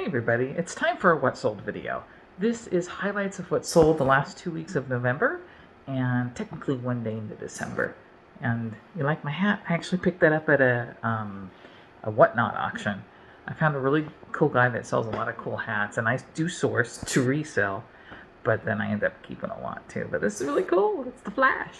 Hey everybody, it's time for a What Sold video. This is highlights of what sold the last 2 weeks of November and technically one day into December. And you like my hat? I actually picked that up at a Whatnot auction. I found a really cool guy that sells a lot of cool hats, and I do source to resell, but then I end up keeping a lot too. But this is really cool. It's the Flash.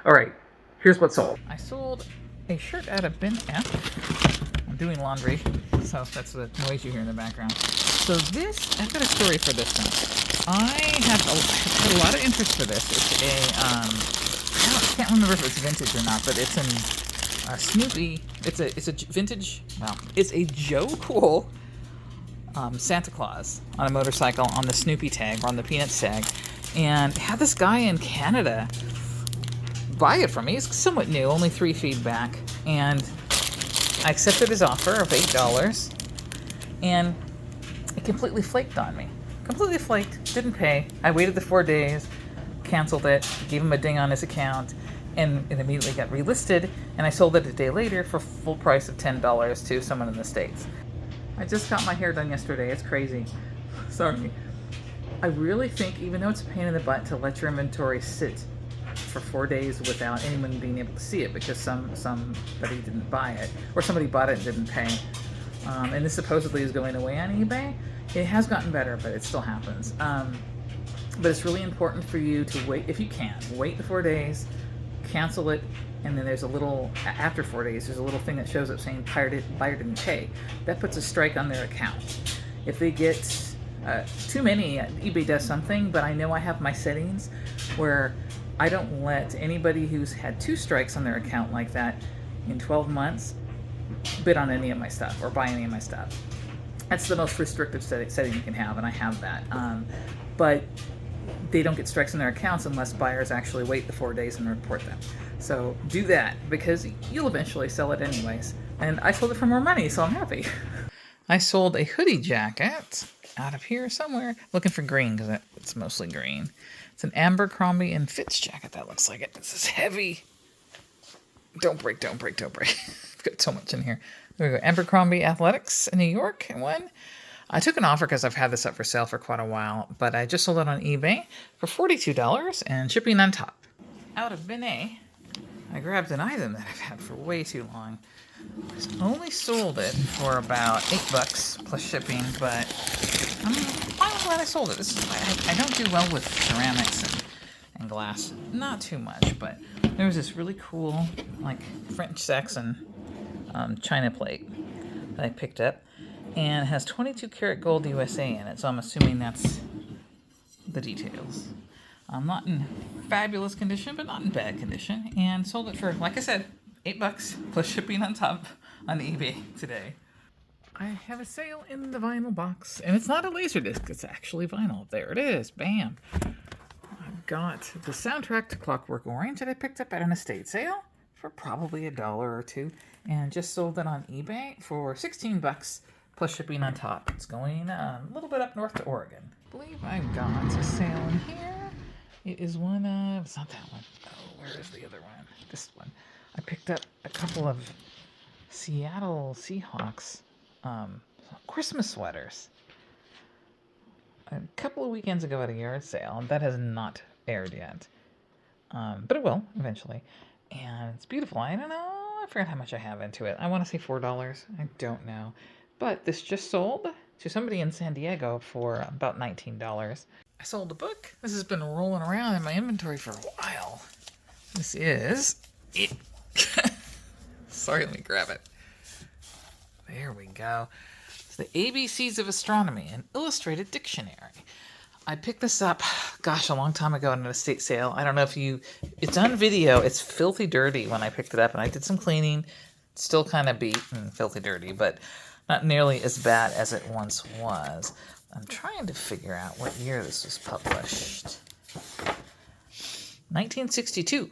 Alright, here's what sold. I sold a shirt out of bin F. I'm doing laundry, so that's the noise you hear in the background. So this, I've got a story for this one. I have had a lot of interest for this. It's I can't remember if it's vintage or not, but it's a Snoopy. It's a vintage. Well, it's a Joe Cool Santa Claus on a motorcycle on the Snoopy tag or on the Peanuts tag, and had this guy in Canada buy it from me. It's somewhat new, only 3 feedback, and I accepted his offer of $8, and it completely flaked on me. Completely flaked, didn't pay. I waited the 4 days, canceled it, gave him a ding on his account, and it immediately got relisted, and I sold it a day later for full price of $10 to someone in the States. I just got my hair done yesterday. It's crazy. Sorry. I really think, even though it's a pain in the butt to let your inventory sit for 4 days without anyone being able to see it because somebody didn't buy it, or somebody bought it and didn't pay, and this supposedly is going away on eBay. It has gotten better, but it still happens. But it's really important for you to wait, if you can, wait the 4 days, cancel it, and then there's a little, after 4 days, there's a little thing that shows up saying buyer didn't pay. That puts a strike on their account. If they get too many, eBay does something, but I know I have my settings where I don't let anybody who's had 2 strikes on their account like that in 12 months bid on any of my stuff or buy any of my stuff. That's the most restrictive setting you can have, and I have that. But they don't get strikes on their accounts unless buyers actually wait the 4 days and report them. So do that, because you'll eventually sell it anyways. And I sold it for more money, so I'm happy. I sold a hoodie jacket out of here somewhere. Looking for green, because it's mostly green. It's an Abercrombie and Fitch jacket, that looks like it. This is heavy. Don't break, don't break, don't break. I've got so much in here. There we go. Abercrombie Athletics in New York, one. I took an offer because I've had this up for sale for quite a while, but I just sold it on eBay for $42 and shipping on top. Out of bin A, I grabbed an item that I've had for way too long. I only sold it for about $8 plus shipping, but I'm glad I sold it. I don't do well with ceramics and glass. Not too much, but there was this really cool, like, French Saxon china plate that I picked up, and it has 22 karat gold USA in it, so I'm assuming that's the details. Not in fabulous condition, but not in bad condition, and sold it for, like I said, $8 plus shipping on top on eBay today. I have a sale in the vinyl box, and it's not a Laserdisc, it's actually vinyl. There it is, bam. I've got the soundtrack to Clockwork Orange that I picked up at an estate sale for probably $1 or $2, and just sold it on eBay for $16 plus shipping on top. It's going a little bit up north to Oregon. I believe I've got a sale in here. It is one of, it's not that one. Oh, where is the other one? This one. I picked up a couple of Seattle Seahawks Christmas sweaters a couple of weekends ago at a yard sale, and that has not aired yet, but it will eventually, and it's beautiful. I don't know, I forgot how much I have into it. I want to say $4. I don't know, but this just sold to somebody in San Diego for about $19. I sold a book. This has been rolling around in my inventory for a while. This is it. Sorry, let me grab it. There we go. It's the ABCs of Astronomy, an illustrated dictionary. I picked this up, gosh, a long time ago at an estate sale. I don't know if it's on video. It's filthy dirty when I picked it up, and I did some cleaning. It's still kind of beat and filthy dirty, but not nearly as bad as it once was. I'm trying to figure out what year this was published. 1962.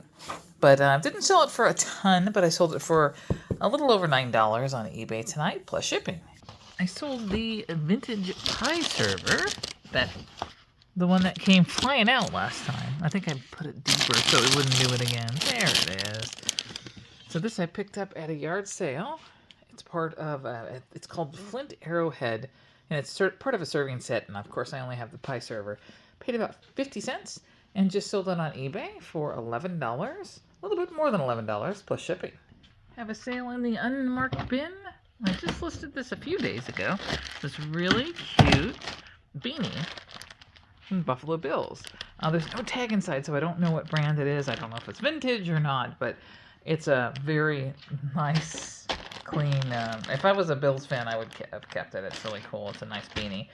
But I didn't sell it for a ton, but I sold it for a little over $9 on eBay tonight, plus shipping. I sold the vintage pie server, the one that came flying out last time. I think I put it deeper so it wouldn't do it again. There it is. So this I picked up at a yard sale. It's part of, it's called Flint Arrowhead, and it's part of a serving set, and of course I only have the pie server. Paid about 50 cents, and just sold it on eBay for $11. A little bit more than $11, plus shipping. Have a sale in the unmarked bin. I just listed this a few days ago. This really cute beanie from Buffalo Bills. There's no tag inside, so I don't know what brand it is. I don't know if it's vintage or not, but it's a very nice, clean. If I was a Bills fan, I would have kept it. It's really cool. It's a nice beanie.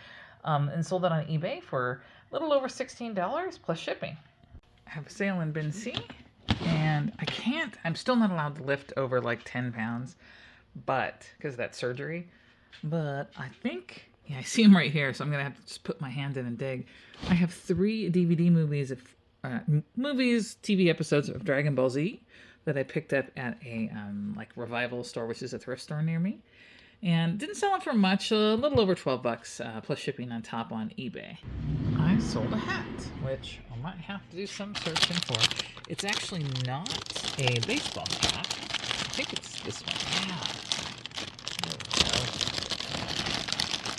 And sold it on eBay for a little over $16 plus shipping. I have a sale in bin C, and I'm still not allowed to lift over like 10 pounds, but because of that surgery. But I think, yeah, I see them right here, so I'm going to have to just put my hand in and dig. I have 3 DVD movies TV episodes of Dragon Ball Z that I picked up at a like revival store, which is a thrift store near me. And didn't sell them for much, a little over $12 plus shipping on top on eBay. I sold a hat, which I might have to do some searching for. It's actually not a baseball hat. I think it's this one. Yeah.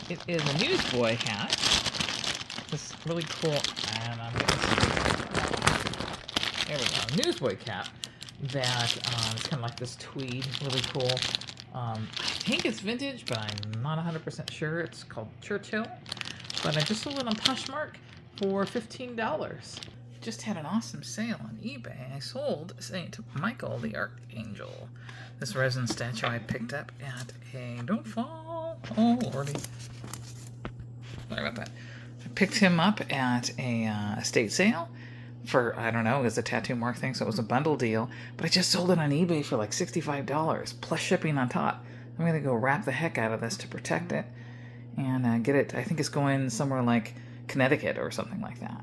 There we go. It is a newsboy hat. This really cool, and I'm going to, there we go, newsboy cap that it's kind of like this tweed, really cool. I think it's vintage, but I'm not 100% sure. It's called Churchill, but I just sold it on Poshmark for $15. Just had an awesome sale on eBay. I sold St. Michael the Archangel. This resin statue I picked up at a, don't fall, oh lordy. Sorry about that. I picked him up at a estate sale for, I don't know, it was a tattoo mark thing, so it was a bundle deal, but I just sold it on eBay for like $65 plus shipping on top. I'm gonna go wrap the heck out of this to protect it and get it. I think it's going somewhere like Connecticut or something like that.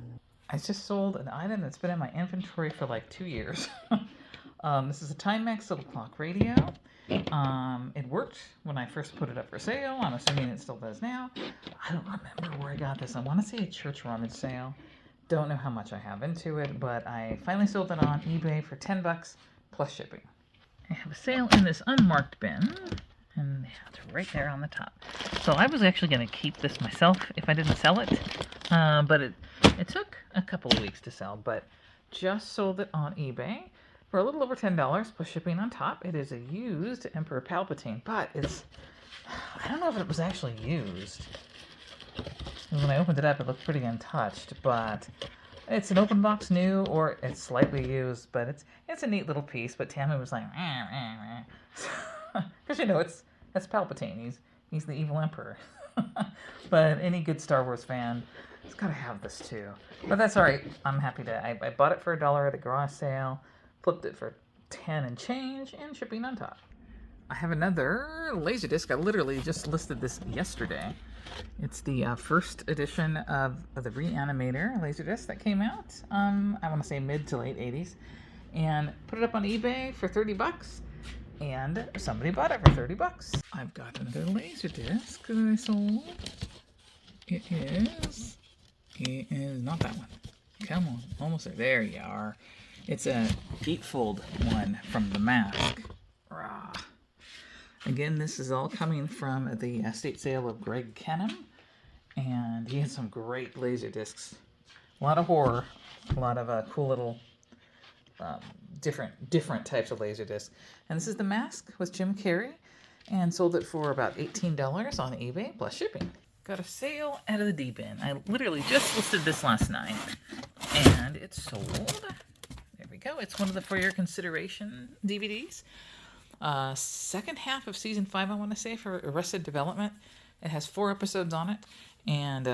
I just sold an item that's been in my inventory for like 2 years. This is a Timex little clock radio. It worked when I first put it up for sale. I'm assuming it still does now. I don't remember where I got this. I want to say a church rummage sale. Don't know how much I have into it, but I finally sold it on eBay for $10 plus shipping. I have a sale in this unmarked bin, and it's right there on the top. So I was actually going to keep this myself if I didn't sell it, but it took a couple of weeks to sell, but just sold it on eBay for a little over $10 plus shipping on top. It is a used Emperor Palpatine, but I don't know if it was actually used. When I opened it up, it looked pretty untouched, but it's an open box new, or it's slightly used, but it's a neat little piece. But Tammy was like, because it's Palpatine. He's the evil emperor. But any good Star Wars fan has got to have this too. But that's all right. I'm happy to. I bought it for $1 at a garage sale, flipped it for 10 and change, and shipping on top. I have another Laserdisc. I literally just listed this yesterday. It's the first edition of the Reanimator Laserdisc that came out, I want to say mid to late 80s, and put it up on eBay for $30, and somebody bought it for $30. I've got another Laserdisc that I sold. It is not that one. Come on, almost there. There you are. It's a gatefold one from The Mask. Rah. Again, this is all coming from the estate sale of Greg Kenham, and he had some great laser discs. A lot of horror, a lot of cool little different types of laser discs. And this is The Mask with Jim Carrey, and sold it for about $18 on eBay plus shipping. Got a sale out of the D-bin. I literally just listed this last night, and it sold. There we go. It's one of the For Your Consideration DVDs. Second half of season 5, I want to say, for Arrested Development. It has 4 episodes on it, and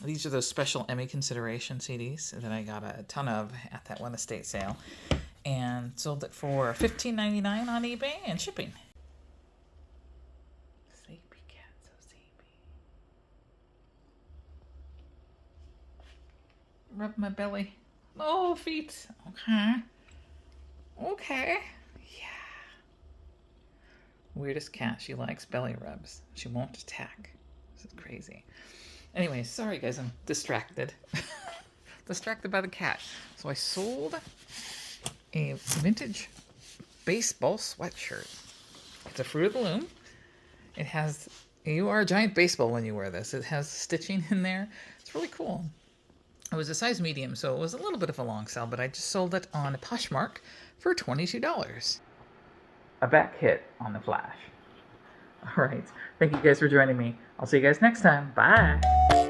these are those special Emmy consideration CDs that I got a ton of at that one estate sale, and sold it for $15.99 on eBay and shipping. Sleepy cat, so sleepy. Rub my belly. Oh, feet. Okay. Weirdest cat. She likes belly rubs. She won't attack. This is crazy. Anyway, sorry guys, I'm distracted. Distracted by the cat. So I sold a vintage baseball sweatshirt. It's a Fruit of the Loom. It has, you are a giant baseball when you wear this. It has stitching in there. It's really cool. It was a size medium, so it was a little bit of a long sell, but I just sold it on Poshmark for $22. A back hit on the Flash. All right. Thank you guys for joining me. I'll see you guys next time. Bye.